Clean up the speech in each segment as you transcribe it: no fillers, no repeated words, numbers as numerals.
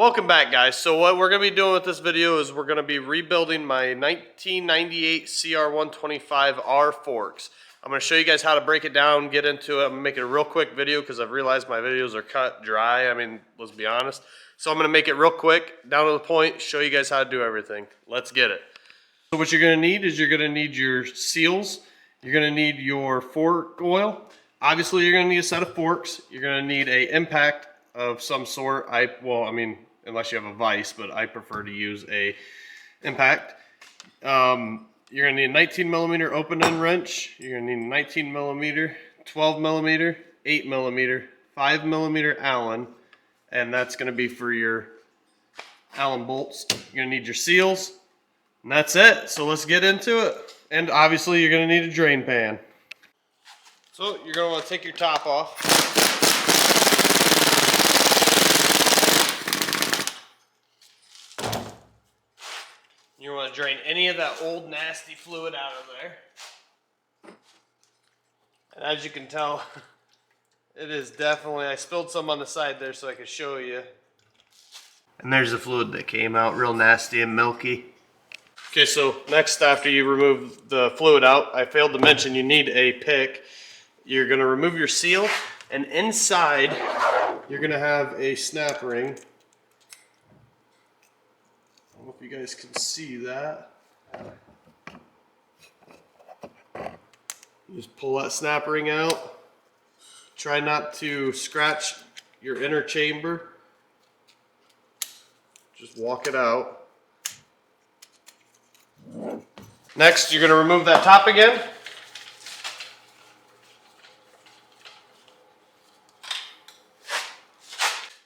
Welcome back, guys. So what we're going to be doing with this video is we're going to be rebuilding my 1998 CR125R forks. I'm going to show you guys how to break it down, get into it. I'm going to make it a real quick video because I've realized my videos are cut dry. I mean, let's be honest. So I'm going to make it real quick, down to the point, show you guys how to do everything. Let's get it. So what you're going to need is you're going to need your seals. You're going to need your fork oil. Obviously, you're going to need a set of forks. You're going to need a impact of some sort. Unless you have a vise, but I prefer to use a impact. You're gonna need a 19 millimeter open end wrench. You're gonna need a 19 millimeter, 12 millimeter, 8 millimeter, 5 millimeter Allen, and that's gonna be for your Allen bolts. You're gonna need your seals, and that's it. So let's get into it. And obviously, you're gonna need a drain pan. So you're gonna want to take your top off. You want to drain any of that old nasty fluid out of there. And as you can tell, it is definitely, I spilled some on the side there so I could show you. And there's the fluid that came out, real nasty and milky. Okay, so next, after you remove the fluid out, I failed to mention you need a pick. You're going to remove your seal, and inside you're going to have a snap ring. I don't know if you guys can see that. You just pull that snap ring out. Try not to scratch your inner chamber. Just walk it out. Next, you're going to remove that top again.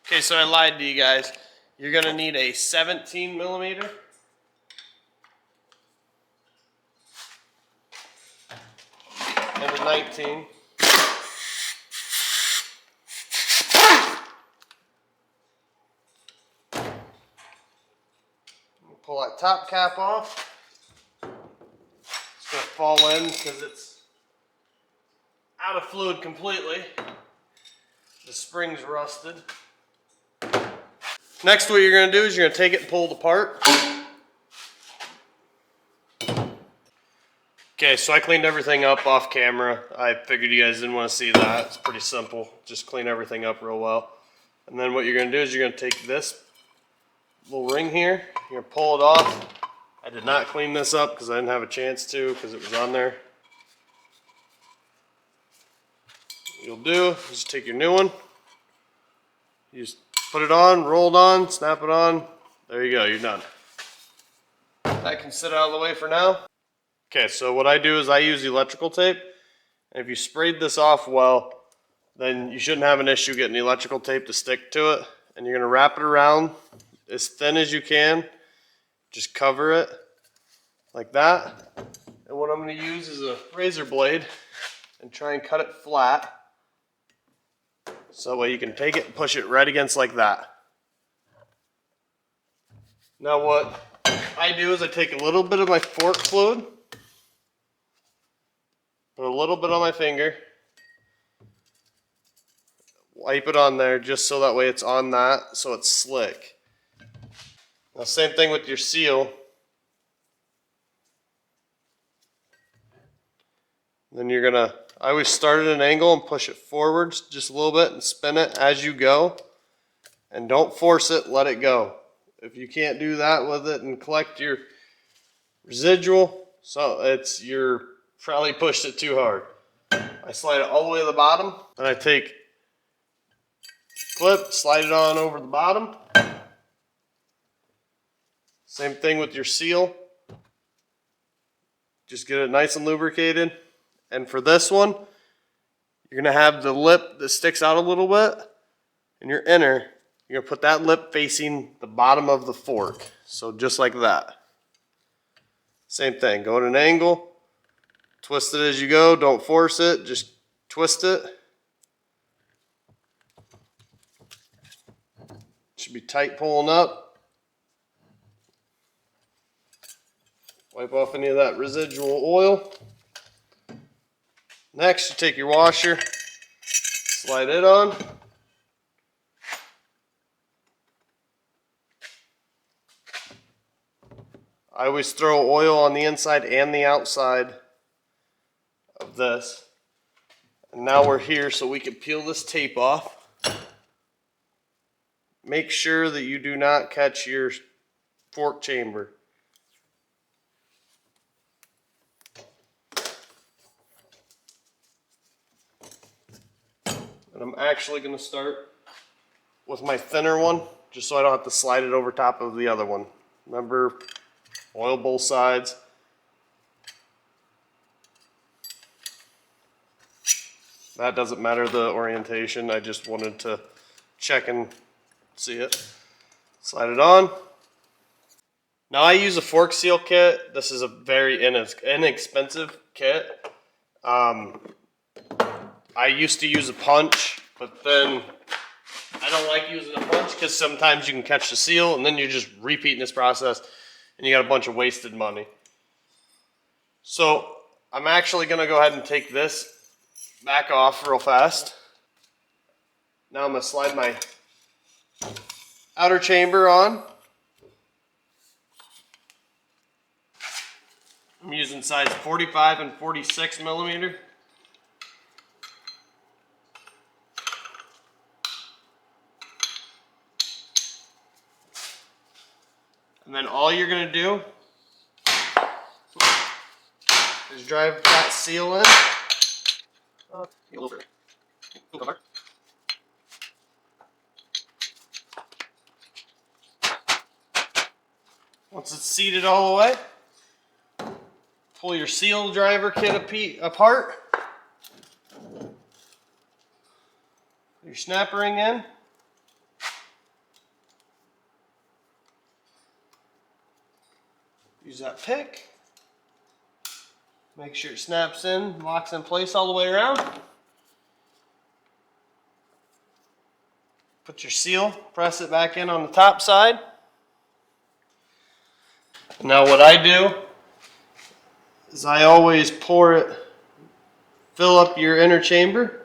Okay, so I lied to you guys. You're going to need a 17 millimeter. And a 19. Pull that top cap off. It's going to fall in because it's out of fluid completely. The spring's rusted. Next, what you're going to do is you're going to take it and pull it apart. Okay, so I cleaned everything up off camera. I figured you guys didn't want to see that. It's pretty simple. Just clean everything up real well. And then what you're going to do is you're going to take this little ring here. You're going to pull it off. I did not clean this up because I didn't have a chance to because it was on there. What you'll do is just take your new one. You just put it on, roll it on, snap it on. There you go, you're done. That can sit out of the way for now. Okay, so what I do is I use electrical tape. And if you sprayed this off well, then you shouldn't have an issue getting the electrical tape to stick to it. And you're gonna wrap it around as thin as you can. Just cover it like that. And what I'm gonna use is a razor blade and try and cut it flat. So that way you can take it and push it right against like that. Now what I do is I take a little bit of my fork fluid, put a little bit on my finger, wipe it on there just so that way it's on that, so it's slick. Now same thing with your seal. Then you're gonna, I always start at an angle and push it forwards just a little bit and spin it as you go. And don't force it, let it go. If you can't do that with it and collect your residual, so you're probably pushed it too hard. I slide it all the way to the bottom, and I take clip, slide it on over the bottom. Same thing with your seal. Just get it nice and lubricated. And for this one, you're gonna have the lip that sticks out a little bit, and your inner, you're gonna put that lip facing the bottom of the fork. So just like that. Same thing, go at an angle, twist it as you go, don't force it, just twist it. Should be tight pulling up. Wipe off any of that residual oil. Next, you take your washer, slide it on. I always throw oil on the inside and the outside of this. And now we're here so we can peel this tape off. Make sure that you do not catch your fork chamber. And I'm actually going to start with my thinner one, just so I don't have to slide it over top of the other one. Remember, oil both sides. That doesn't matter the orientation, I just wanted to check and see it. Slide it on. Now I use a fork seal kit. This is a very inexpensive kit. I used to use a punch, but then I don't like using a punch because sometimes you can catch the seal and then you're just repeating this process and you got a bunch of wasted money. So I'm actually going to go ahead and take this back off real fast. Now I'm going to slide my outer chamber on. I'm using size 45 and 46 millimeter. And then all you're going to do is drive that seal in. Once it's seated all the way, pull your seal driver kit apart. Put your snap ring in. Use that pick. Make sure it snaps in, locks in place all the way around. Put your seal, press it back in on the top side. Now what I do is I always pour it, fill up your inner chamber.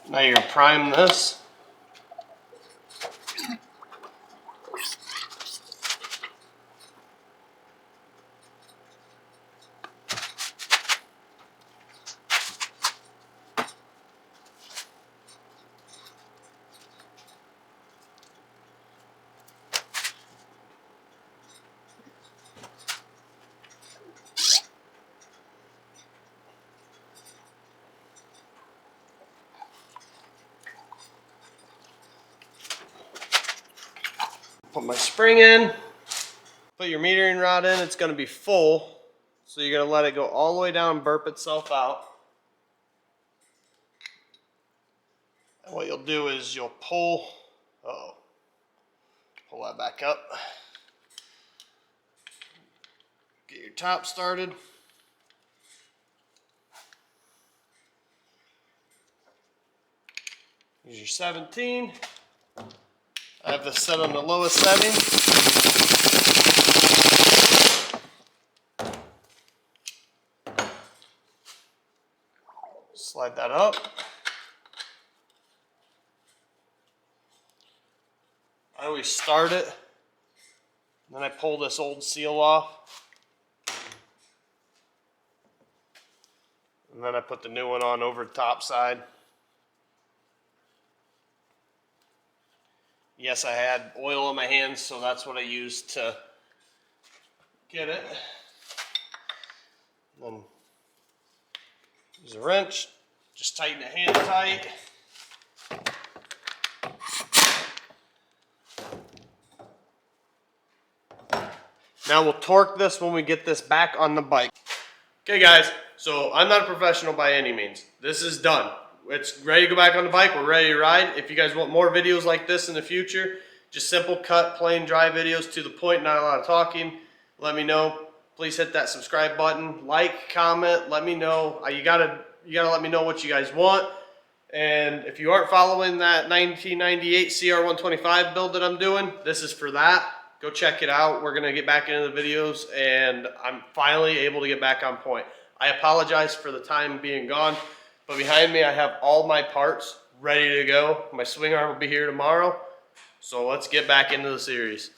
Now you're going to prime this. Put my spring in, put your metering rod in. It's going to be full, so you're going to let it go all the way down and burp itself out. And what you'll do is you'll pull that back up. Get your top started. Use your 17. I have this set on the lowest setting. Slide that up. I always start it, then I pull this old seal off. And then I put the new one on over the top side. Yes, I had oil on my hands, so that's what I used to get it. Then use a wrench, just tighten the hand tight. Now we'll torque this when we get this back on the bike. Okay guys, so I'm not a professional by any means. This is done. It's ready to go back on the bike. We're ready to ride. If you guys want more videos like this in the future, just simple cut, plain, dry videos to the point, not a lot of talking, let me know. Please hit that subscribe button, like, comment, let me know. You gotta let me know what you guys want. And if you aren't following that 1998 CR125 build that I'm doing, this is for that. Go check it out. We're gonna get back into the videos and I'm finally able to get back on point. I apologize for the time being gone, but behind me I have all my parts ready to go. My swing arm will be here tomorrow. So let's get back into the series.